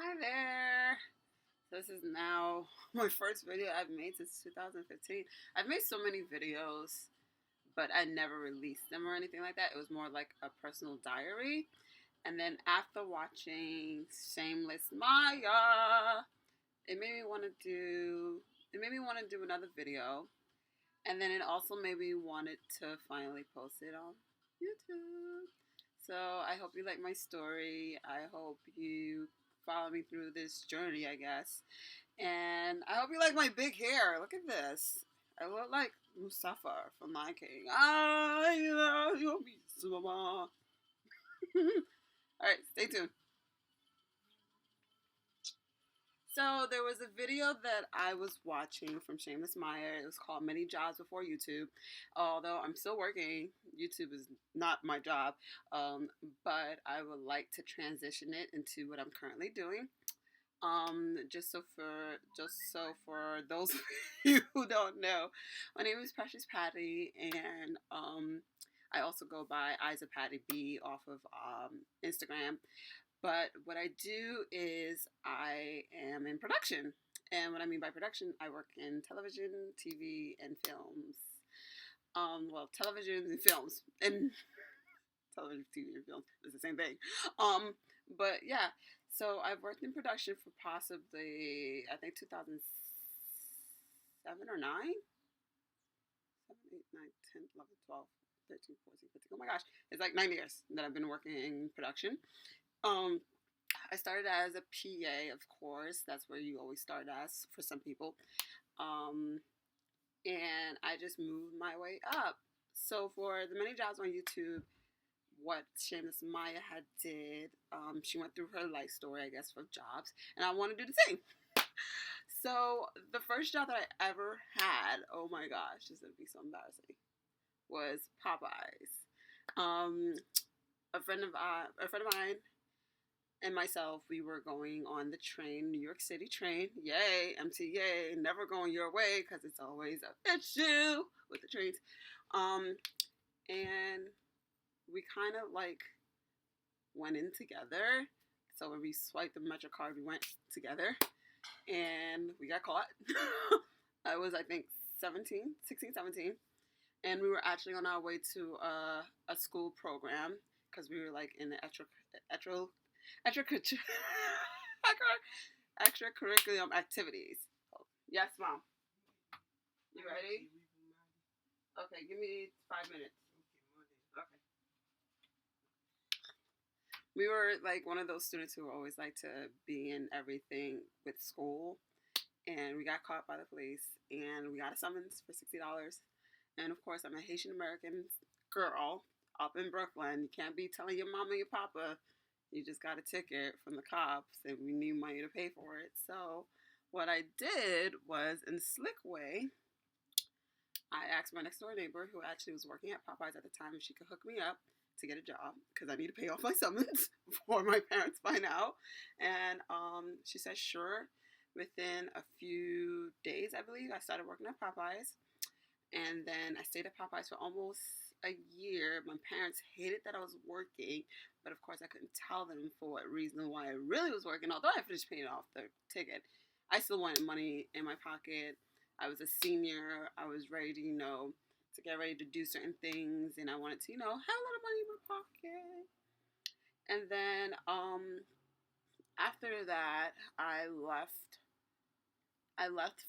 Hi there. This is now my first video I've made since 2015. I've made so many videos, but I never released them or anything like that. It was more like a personal diary. And then after watching Shameless Maya, it made me want to do another video. And then it also made me wanted to finally post it on YouTube. So I hope you like my story. I hope you follow me through this journey, I guess. And I hope you like my big hair. Look at this. I look like Mustafa from Lion King. I love you, Mustafa. Alright, stay tuned. So there was a video that I was watching from Shameless Maya. It was called Many Jobs Before YouTube. Although I'm still working, YouTube is not my job. Um, but I would like to transition it into what I'm currently doing. Just so for those of you who don't know, my name is Precious Patty, and I also go by Eyes of Patty B off of Instagram. But what I do is I am in production. And what I mean by production, I work in television, TV, and films. Television and films. And television, TV, and films is the same thing. Um, but yeah, so I've worked in production for possibly, I think, 2007 or 9? 7, 8, 9, 10, 11, 12, 13, 14, 15. Oh my gosh, it's like 9 years that I've been working in production. Um, I started as a PA, of course. That's where you always start as for some people. Um, and I just moved my way up. So for the many jobs on YouTube, what Shameless Maya had did, she went through her life story, I guess, for jobs, and I want to do the same. So the first job that I ever had, oh my gosh, this would be so embarrassing, was Popeyes. Um, a friend of mine and myself, we were going on the train, New York City train. Yay, MTA, never going your way because it's always an issue with the trains. And we kind of like went in together. So when we swiped the Metro card, we went together and we got caught. I was, I think, 17, 16, 17. And we were actually on our way to a school program because we were like in the extracurriculum activities. Yes, Mom. You ready? Okay, give me 5 minutes. Okay. We were like one of those students who always like to be in everything with school, and we got caught by the police, and we got a summons for $60. And of course, I'm a Haitian American girl up in Brooklyn. You can't be telling your mama and your papa you just got a ticket from the cops, and we need money to pay for it. So what I did was, in a slick way, I asked my next door neighbor, who actually was working at Popeyes at the time, if she could hook me up to get a job because I need to pay off my summons before my parents find out. And she said, sure. Within a few days, I believe, I started working at Popeyes. And then I stayed at Popeyes for almost a year. My parents hated that I was working, but of course I couldn't tell them for what reason why I really was working. Although I finished paying off the ticket, I still wanted money in my pocket. I was a senior. I was ready to, to get ready to do certain things, and I wanted to, have a lot of money in my pocket. And then after that, I left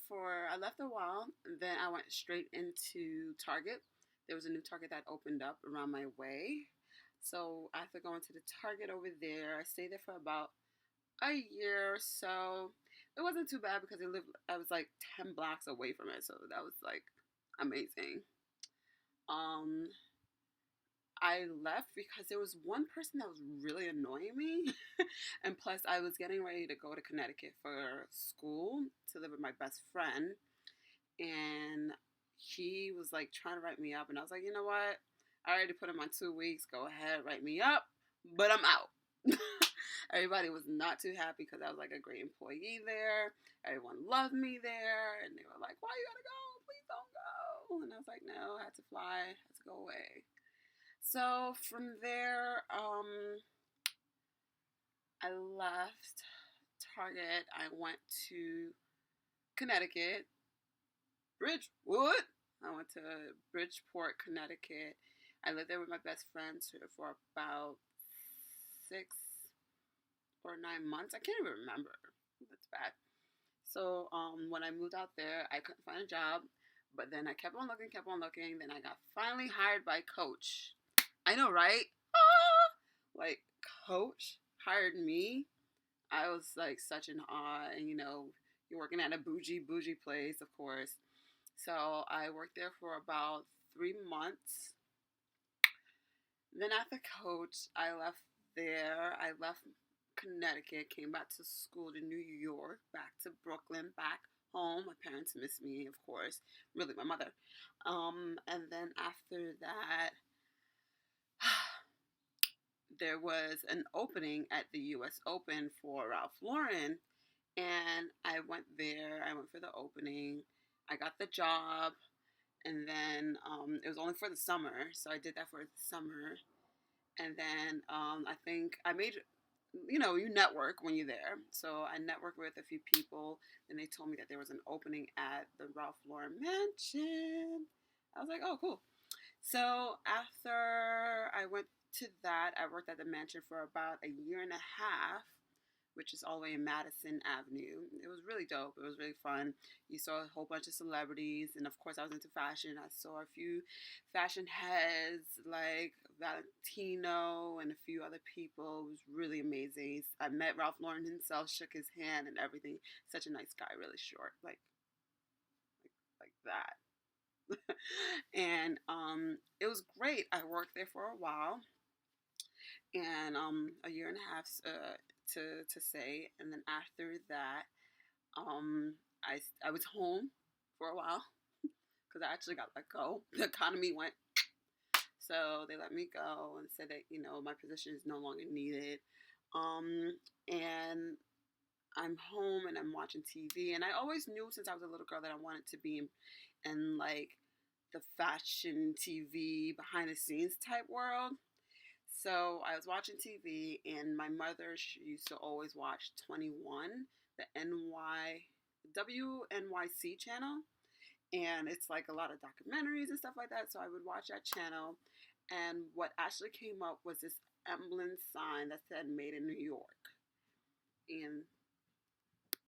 a while. And then I went straight into Target. There was a new Target that opened up around my way. So after going to the Target over there, I stayed there for about a year or so. It wasn't too bad because I was like 10 blocks away from it. So that was like amazing. Um, I left because there was one person that was really annoying me. And plus, I was getting ready to go to Connecticut for school to live with my best friend. And he was like trying to write me up. And I was like, you know what? I already put in my 2 weeks. Go ahead, write me up. But I'm out. Everybody was not too happy because I was like a great employee there. Everyone loved me there. And they were like, why you gotta go? Please don't go. And I was like, no, I had to fly. I had to go away. So from there, I left Target, I went to Connecticut, Bridgewood. I went to Bridgeport, Connecticut. I lived there with my best friend for about 6 or 9 months. I can't even remember. That's bad. So when I moved out there, I couldn't find a job, but then I kept on looking. Then I got finally hired by Coach. I know, right? Ah! Like Coach hired me. I was like such an awe, and you're working at a bougie place, of course. So I worked there for about 3 months. Then after Coach, I left there. I left Connecticut, came back to school to New York, back to Brooklyn, back home. My parents miss me, of course. Really, my mother. And then after that, there was an opening at the U.S. Open for Ralph Lauren, and I went there. I went for the opening. I got the job, and then it was only for the summer, so I did that for the summer. And then I think I made, you network when you're there. So I networked with a few people, and they told me that there was an opening at the Ralph Lauren Mansion. I was like, oh, cool. So after I went to that, I worked at the mansion for about a year and a half, which is all the way in Madison Avenue. It was really dope. It was really fun. You saw a whole bunch of celebrities, and of course, I was into fashion. I saw a few fashion heads like Valentino and a few other people. It was really amazing. I met Ralph Lauren himself, shook his hand and everything. Such a nice guy, really short, like that. And it was great. I worked there for a while, and a year and a half to say, and then after that, I was home for a while because I actually got let go. The economy went, so they let me go and said that my position is no longer needed. And I'm home and I'm watching TV, and I always knew since I was a little girl that I wanted to be in like the fashion TV behind the scenes type world. So I was watching TV, and my mother, she used to always watch 21, the WNYC channel, and it's like a lot of documentaries and stuff like that. So I would watch that channel, and what actually came up was this emblem sign that said "Made in New York," and